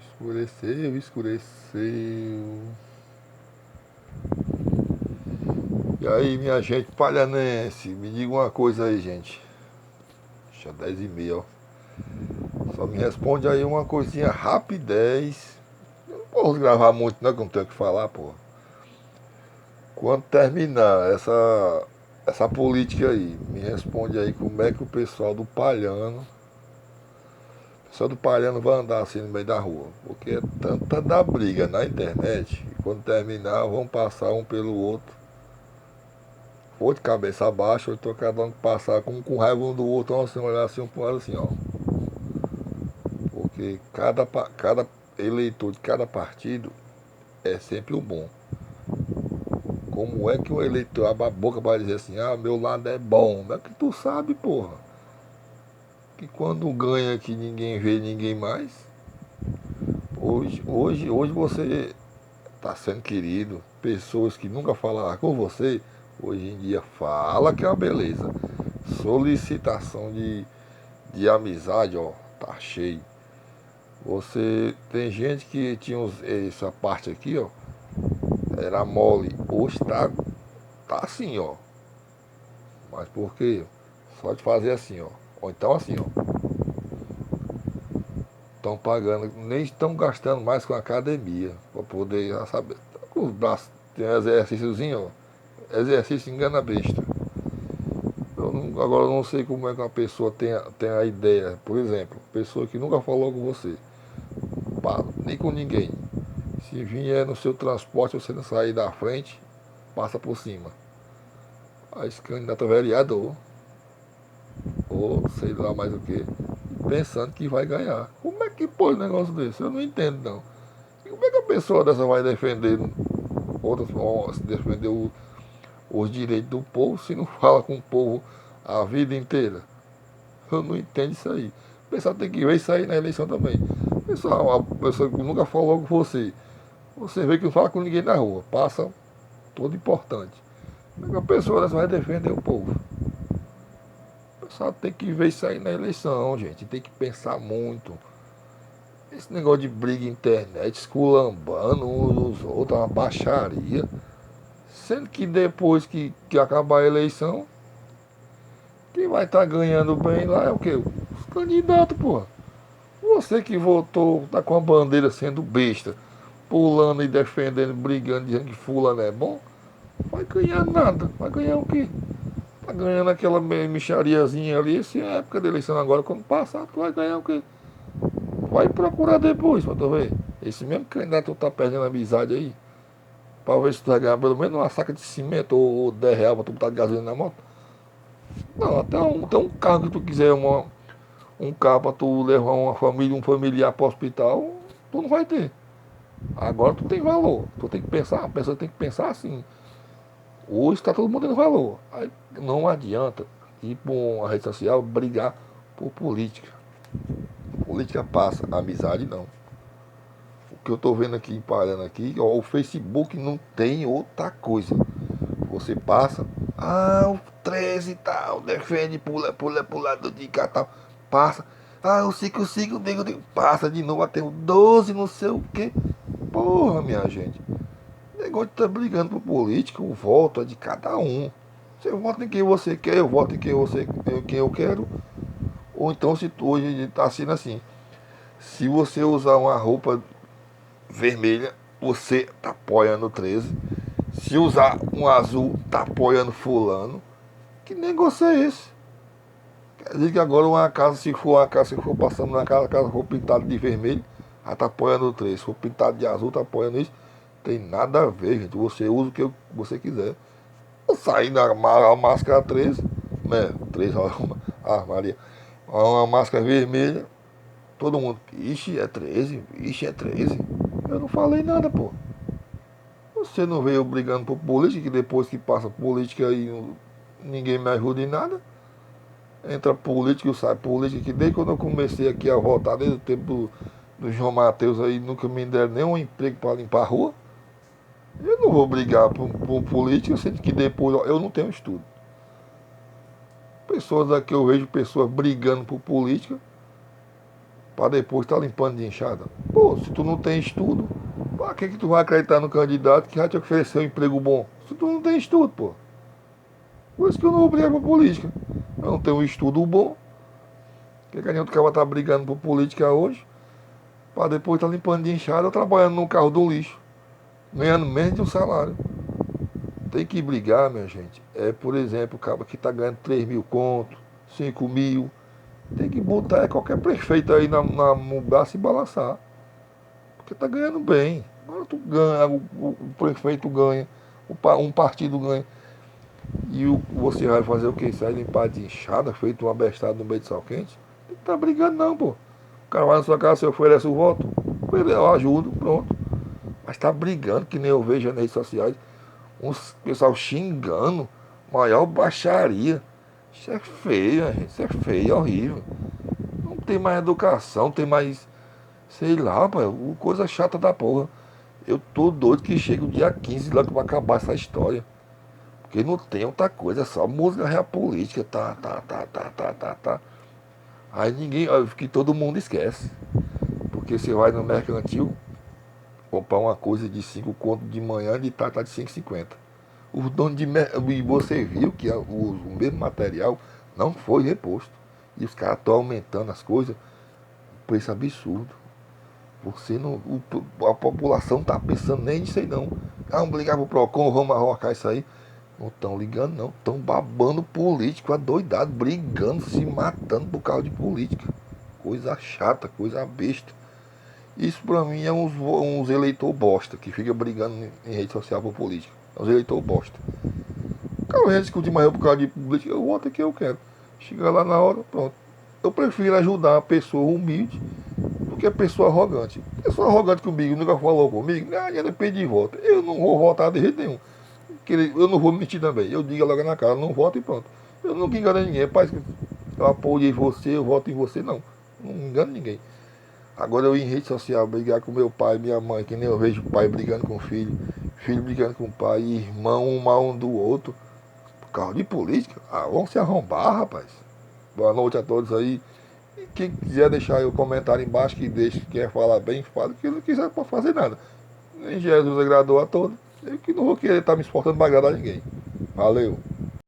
Escureceu, escureceu. E aí, minha gente palhanense, me diga uma coisa aí, gente. Já 10h30, ó. Só me responde aí uma coisinha rapidez. Não posso gravar muito, não, que eu não tenho o que falar, pô. Quando terminar essa política aí, me responde aí como é que o pessoal do Palhano vai andar assim no meio da rua. Porque é tanta da briga na internet, e quando terminar vão passar um pelo outro. Ou de cabeça abaixo, ou então cada um passar com raiva um do outro, assim, olhar assim um pro lado assim, ó. Porque cada eleitor de cada partido é sempre o bom. Como é que o eleitor abre a boca para dizer assim, ah, meu lado é bom? É que tu sabe, porra. Que quando ganha que ninguém vê ninguém mais, hoje você está sendo querido. Pessoas que nunca falaram com você, hoje em dia fala que é uma beleza. Solicitação de amizade, ó, tá cheio. Você tem gente que tinha essa parte aqui, ó, era mole, hoje tá assim, ó. Mas por quê? Só de fazer assim, ó. Ou então assim, ó. Estão pagando, nem estão gastando mais com a academia, para poder já saber. Com os braços, tem exercíciozinho, ó. Exercício engana besta. Agora eu não sei como é que uma pessoa tem a ideia. Por exemplo, pessoa que nunca falou com você, nem com ninguém. Se vier no seu transporte, você não sair da frente, passa por cima. Aí se candidata a vereador, ou sei lá mais o que, pensando que vai ganhar. Como é que pode um negócio desse? Eu não entendo não. E como é que a pessoa dessa vai defender outras, defender os direitos do povo se não fala com o povo a vida inteira? Eu não entendo isso aí. O pessoal tem que ver isso aí na eleição também. Pessoal, uma pessoa que nunca falou com você, você vê que não fala com ninguém na rua, passa todo importante. Como é que a pessoa dessa vai defender o povo? O pessoal tem que ver isso aí na eleição, gente. Tem que pensar muito. Esse negócio de briga internet, esculambando uns os outros, uma baixaria. Sendo que depois que acabar a eleição, quem vai estar ganhando bem lá é o quê? Os candidatos, porra. Você que votou, tá com a bandeira sendo besta, pulando e defendendo, brigando, dizendo que fulano é bom, vai ganhar nada. Vai ganhar o quê? Tá ganhando aquela michariazinha ali, essa é a época da eleição agora, quando passar, tu vai ganhar o quê? Vai procurar depois pra tu ver. Esse mesmo candidato tá perdendo amizade aí, pra ver se tu vai ganhar pelo menos uma saca de cimento ou 10 reais pra tu botar de gasolina na moto. Não, até um carro que tu quiser, um carro pra tu levar uma família, um familiar pro hospital, tu não vai ter. Agora tu tem valor. Tu tem que pensar, a pessoa tem que pensar assim. Hoje está todo mundo dando valor. Aí não adianta ir para uma rede social brigar por política. Política passa, amizade não. O que eu estou vendo aqui, parando aqui, ó, o Facebook não tem outra coisa. Você passa, o 13 e tal, defende, pula pro lado de cá tal. Passa, eu sigo, passa de novo até o 12, não sei o que. Porra, minha gente. O negócio de tá brigando por política, o voto é de cada um. Você vota em quem você quer, eu voto em quem eu quero. Ou então se tu hoje está sendo assim. Se você usar uma roupa vermelha, você tá apoiando o 13. Se usar um azul, tá apoiando fulano. Que negócio é esse? Quer dizer que agora se for passando na casa, a casa for pintada de vermelho, já tá apoiando o 13. Se for pintado de azul, tá apoiando isso. Tem nada a ver, gente. Você usa o que você quiser. Eu saí na máscara 13, né? 13, Maria. Uma máscara vermelha. Todo mundo, ixi, é 13, ixi, é 13. Eu não falei nada, pô. Você não veio brigando por política, que depois que passa política aí ninguém me ajuda em nada. Entra política e sai política, que desde quando eu comecei aqui a votar, desde o tempo do João Mateus aí, nunca me deram nenhum emprego para limpar a rua. Eu não vou brigar por política, sendo que depois ó, eu não tenho estudo. Pessoas aqui eu vejo pessoas brigando por política, para depois estar limpando de enxada. Pô, se tu não tem estudo, para que tu vai acreditar no candidato que vai te oferecer um emprego bom? Se tu não tem estudo, pô. Por isso que eu não vou brigar por política. Eu não tenho um estudo bom. Que a gente acaba estar brigando por política hoje, para depois estar limpando de enxada ou trabalhando no carro do lixo, ganhando menos de um salário. Tem que brigar, minha gente. É, por exemplo, o cara que está ganhando 3 mil contos, 5 mil. Tem que botar qualquer prefeito aí no braço e balançar. Porque tá ganhando bem. Agora tu ganha, o prefeito ganha, um partido ganha. E você vai fazer o que? Sai limpar de enxada, feito uma bestada no meio de sal quente? Não tá brigando não, pô. O cara vai na sua casa, você oferece o voto. Eu ajudo, pronto. Mas tá brigando, que nem eu vejo nas redes sociais. Uns pessoal xingando, maior baixaria. Isso é feio, gente. Isso é feio, é horrível. Não tem mais educação, tem mais. Sei lá, pai, coisa chata da porra. Eu tô doido que chega o dia 15 lá que vai acabar essa história. Porque não tem outra coisa, é só música real política. Tá. Aí ninguém. Que todo mundo esquece. Porque você vai no mercantil comprar uma coisa de 5 contos de manhã e tá de 5,50. Os donos de e você viu que o mesmo material não foi reposto. E os caras estão aumentando as coisas, preço absurdo. Você não, a população não tá pensando nem nisso aí não. Ah, vamos ligar pro PROCON, vamos arrocar isso aí. Não estão ligando não, estão babando político, adoidado, brigando, se matando por causa de política. Coisa chata, coisa besta. Isso pra mim é uns eleitor bosta, que fica brigando em rede social por política. É uns eleitor bosta. O cara vai discutir mais eu por causa de política, eu voto que eu quero. Chega lá na hora, pronto. Eu prefiro ajudar a pessoa humilde do que a pessoa arrogante. Pessoa arrogante comigo, nunca falou comigo, depende de voto. Eu não vou votar de jeito nenhum. Eu não vou mentir também. Eu digo logo na cara, não voto e pronto. Eu nunca engano ninguém. Pai, eu apoiei você, eu voto em você, não. Não engano ninguém. Agora eu ir em rede social brigar com meu pai, minha mãe, que nem eu vejo o pai brigando com o filho, filho brigando com o pai, irmão um mal um do outro, por causa de política. Ah, vamos se arrombar, rapaz. Boa noite a todos aí. E quem quiser deixar aí o comentário embaixo, que deixe, quer falar bem, fala. Quem não quiser, não pode fazer nada. Nem Jesus agradou a todos. Eu que não vou querer estar me exportando para agradar ninguém. Valeu.